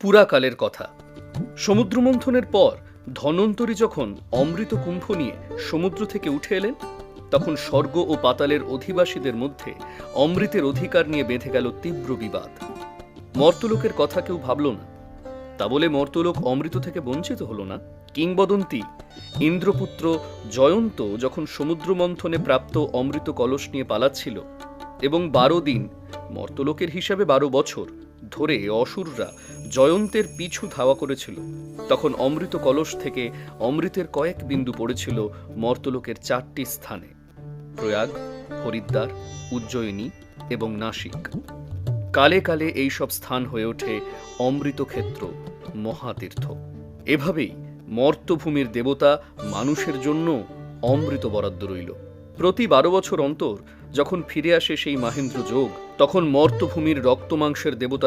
পুরাকালের কথা। সমুদ্রমন্থনের পর ধন্বন্তরী যখন অমৃত কুম্ভ নিয়ে সমুদ্র থেকে উঠে এলেন, তখন স্বর্গ ও পাতালের অধিবাসীদের মধ্যে অমৃতের অধিকার নিয়ে বেঁধে গেল তীব্র বিবাদ। মর্তলোকের কথা কেউ ভাবল না। তা বলে মর্তলোক অমৃত থেকে বঞ্চিত হল না। কিংবদন্তি, ইন্দ্রপুত্র জয়ন্ত যখন সমুদ্র মন্থনে প্রাপ্ত অমৃত কলস নিয়ে পালাচ্ছিল এবং 12 দিন, মর্তলোকের হিসাবে 12 বছর ধরে অসুররা জয়ন্তের পিছু ধাওয়া করেছিল, তখন অমৃত কলস থেকে অমৃতের কয়েক বিন্দু পড়েছিল মর্তলোকের 4টি স্থানে: প্রয়াগ, হরিদ্বার, উজ্জয়িনী এবং নাসিক। কালে কালে এই সব স্থান হয়ে ওঠে অমৃতক্ষেত্র, মহাতীর্থ। এভাবেই মর্তভূমির দেবতা মানুষের জন্য অমৃত বরাদ্দ রইল। প্রতি 12 বছর অন্তর যখন ফিরে আসে সেই মাহেন্দ্র যোগ, তখন মর্তভূমির রক্তমাংসের দেবতা